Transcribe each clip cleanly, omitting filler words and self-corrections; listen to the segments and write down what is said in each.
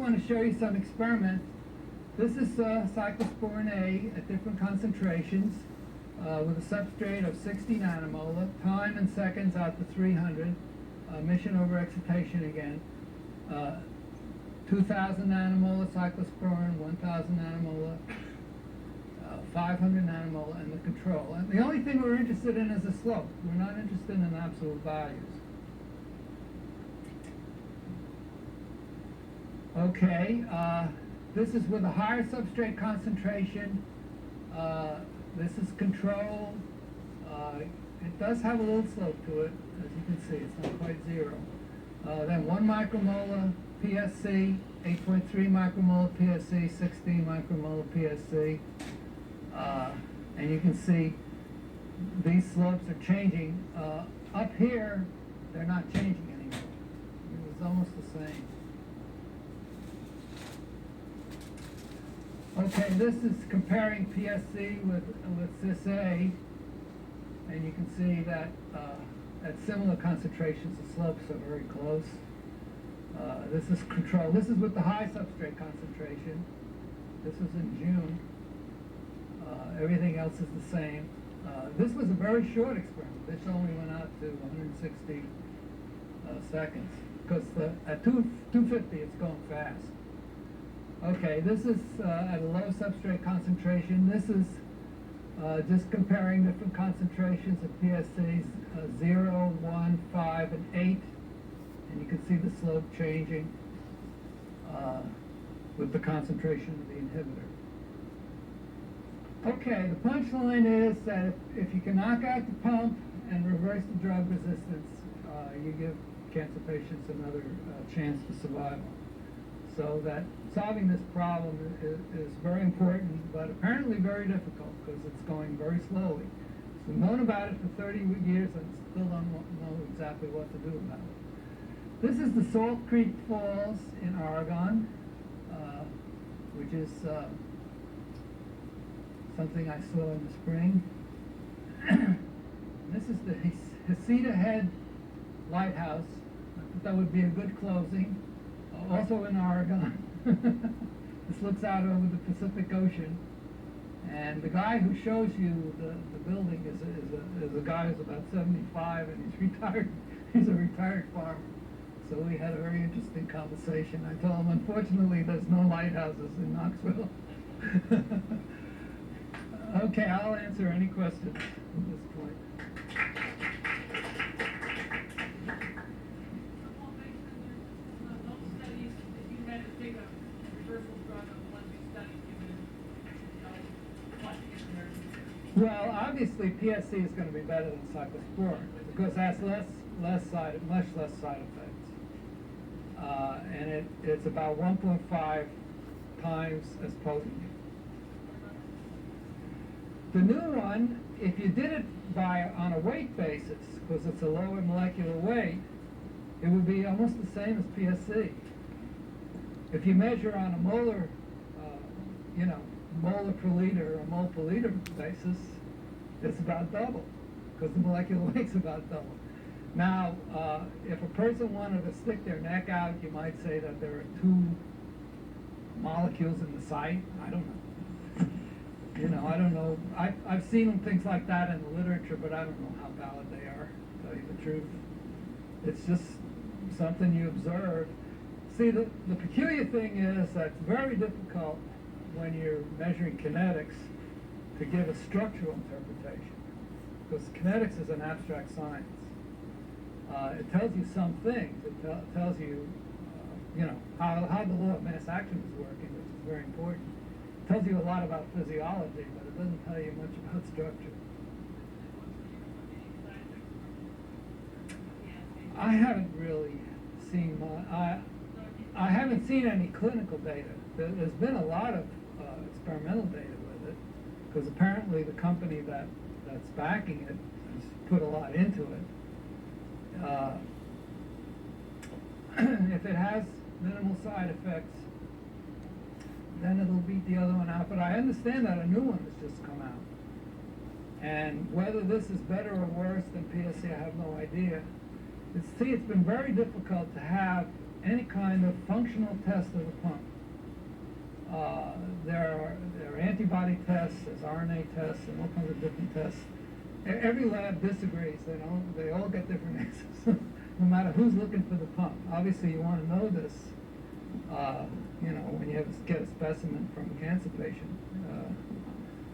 want to show you some experiments. This is cyclosporin A at different concentrations with a substrate of 60 nanomolar, time in seconds out to 300, emission over excitation again. 2,000 nanomolar cyclosporin, 1,000 nanomolar, 500 nanomolar, and the control. And the only thing we're interested in is the slope. We're not interested in absolute values. Okay, this is with a higher substrate concentration. This is control. It does have a little slope to it, as you can see. It's not quite zero. Then 1 micromolar PSC, 8.3 micromolar PSC, 16 micromolar PSC. And you can see these slopes are changing. Up here, they're not changing anymore. It was almost the same. Okay, this is comparing PSC with CIS-A, and you can see that at similar concentrations, the slopes are very close. This is control. This is with the high substrate concentration. This was in June. Everything else is the same. This was a very short experiment. This only went out to 160 seconds, because at 250 it's going fast. Okay, this is at a low substrate concentration. This is just comparing different concentrations of PSCs, 0, 1, 5, and 8. And you can see the slope changing with the concentration of the inhibitor. Okay, the punchline is that if you can knock out the pump and reverse the drug resistance, you give cancer patients another chance to survival. So that solving this problem is very important, but apparently very difficult because it's going very slowly. So we've known about it for 30 years and still don't know exactly what to do about it. This is the Salt Creek Falls in Oregon, which is something I saw in the spring. This is the Heceta Head Lighthouse. I thought that would be a good closing. Also in Oregon. This looks out over the Pacific Ocean. And the guy who shows you the building is a guy who's about 75 and he's retired. He's a retired farmer. So we had a very interesting conversation. I told him, unfortunately, there's no lighthouses in Knoxville. Okay, I'll answer any questions at this point. Well, obviously PSC is going to be better than cyclosporin because it has much less side effects, and it's about 1.5 times as potent. The new one, if you did it on a weight basis, because it's a lower molecular weight, it would be almost the same as PSC. If you measure on a molar, molar per liter or mole per liter basis, it's about double, because the molecular weight's about double. Now, if a person wanted to stick their neck out, you might say that there are 2 molecules in the site. I don't know. I don't know. I've seen things like that in the literature, but I don't know how valid they are, to tell you the truth. It's just something you observe. See, the peculiar thing is that it's very difficult when you're measuring kinetics to give a structural interpretation, because kinetics is an abstract science. It tells you some things. It tells you, how the law of mass action is working, which is very important. It tells you a lot about physiology, but it doesn't tell you much about structure. I haven't really seen I haven't seen any clinical data. There's been a lot of experimental data with it, because apparently the company that's backing it has put a lot into it. If it has minimal side effects, then it'll beat the other one out. But I understand that a new one has just come out. And whether this is better or worse than PSC, I have no idea. It's been very difficult to have any kind of functional test of the pump. There are antibody tests, there's RNA tests, and all kinds of different tests. Every lab disagrees. They all get different answers, no matter who's looking for the pump. Obviously, you want to know this, when you get a specimen from a cancer patient,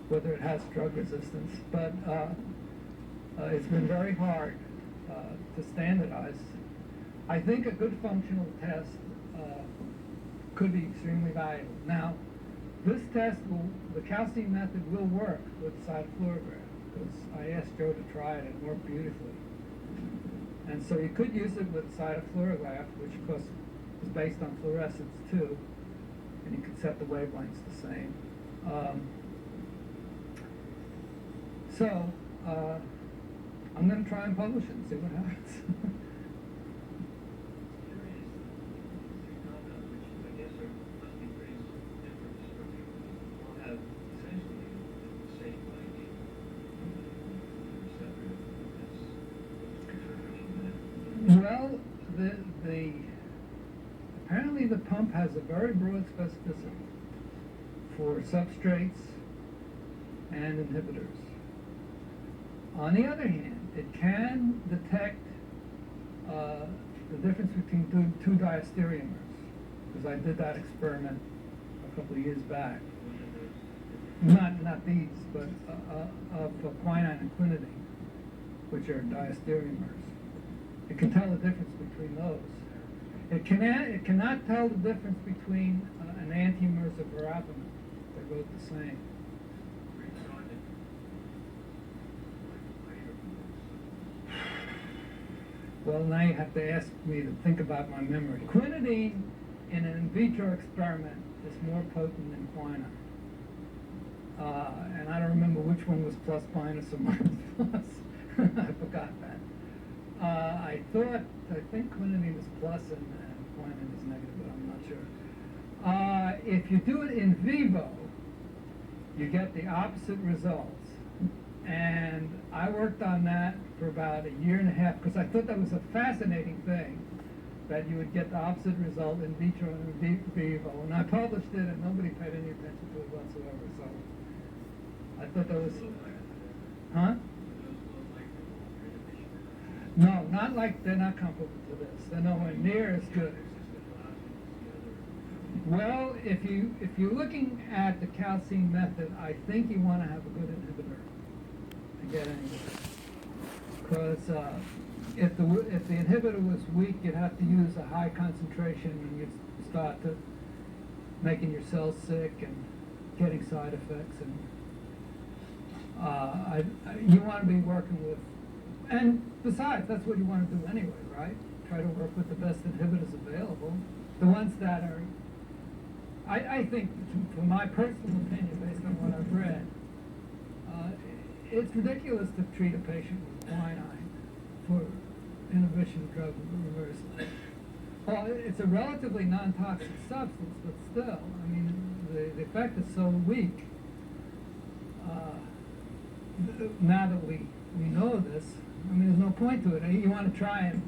whether it has drug resistance. But it's been very hard to standardize. I think a good functional test could be extremely valuable. Now, this test, the calcium method will work with cytofluorograph, because I asked Joe to try it and it worked beautifully. And so you could use it with cytofluorograph, which of course is based on fluorescence too, and you could set the wavelengths the same. I'm going to try and publish it and see what happens. Well, apparently the pump has a very broad specificity for substrates and inhibitors. On the other hand, it can detect the difference between two diastereomers, because I did that experiment a couple of years back. Not these, but of quinine and quinidine, which are diastereomers. It can tell the difference between those. It cannot tell the difference between enantiomers of verapamil. They're both the same. Well, now you have to ask me to think about my memory. Quinidine in an in vitro experiment is more potent than quinine. And I don't remember which one was plus minus or minus plus. I forgot that. I think quinidine is plus and quinine is negative, but I'm not sure. If you do it in vivo, you get the opposite results. And I worked on that for about a year and a half, because I thought that was a fascinating thing, that you would get the opposite result in vitro and in vivo. And I published it, and nobody paid any attention to it whatsoever. So I thought that was, huh? No, not like, they're not comparable to this. They're nowhere near as good. Well, if you're looking at the calcium method, I think you want to have a good inhibitor to get anywhere. Because if the inhibitor was weak, you'd have to use a high concentration, and you'd start to making your cells sick and getting side effects. And you want to be working with. And besides, that's what you want to do anyway, right? Try to work with the best inhibitors available. The ones that are, I think, from my personal opinion, based on what I've read, it's ridiculous to treat a patient with quinine for inhibition of drug reversal. Well, it's a relatively non-toxic substance, but still, I mean, the effect is so weak. Now that we know this, I mean, there's no point to it. You want to try and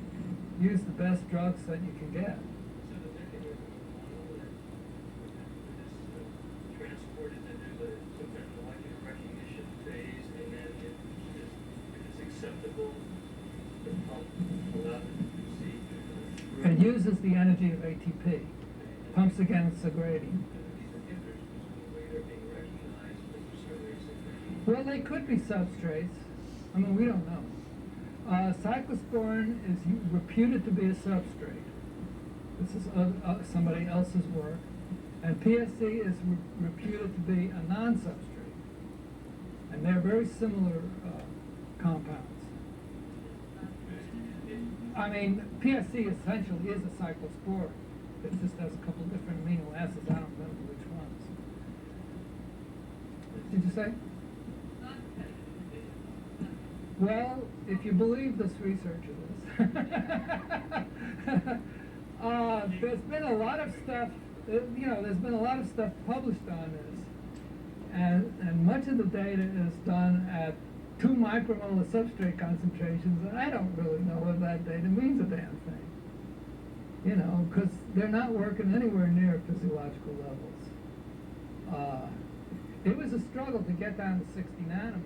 use the best drugs that you can get. So the mechanism is transported into some kind of molecular recognition phase, and then if it's acceptable, the pump allows it to proceed. It uses the energy of ATP, pumps against the gradient. These inhibitors, presumably, they're being recognized for some reason. Well, they could be substrates. I mean, we don't know. Cyclosporin is reputed to be a substrate. This is somebody else's work. And PSC is reputed to be a non-substrate. And they're very similar compounds. I mean, PSC essentially is a cyclosporin. It just has a couple of different amino acids. I don't remember which ones. Did you say? Well, if you believe this researcher is, there's been a lot of stuff, there's been a lot of stuff published on this, and much of the data is done at 2 micromolar substrate concentrations, and I don't really know what that data means a damn thing. you know, because they're not working anywhere near physiological levels. It was a struggle to get down to 60 nanomolar.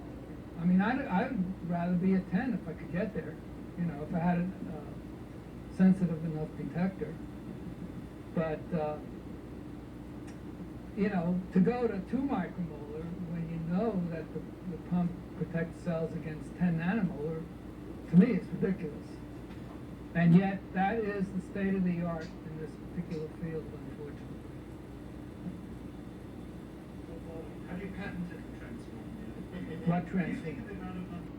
I mean, I'd rather be at 10 if I could get there, you know, if I had a sensitive enough detector. But, you know, to go to 2 micromolar when you know that the pump protects cells against 10 nanomolar, to me, it's ridiculous. And yet, that is the state of the art in this particular field, unfortunately. Have you patented transform? What Do you think transform? the amount of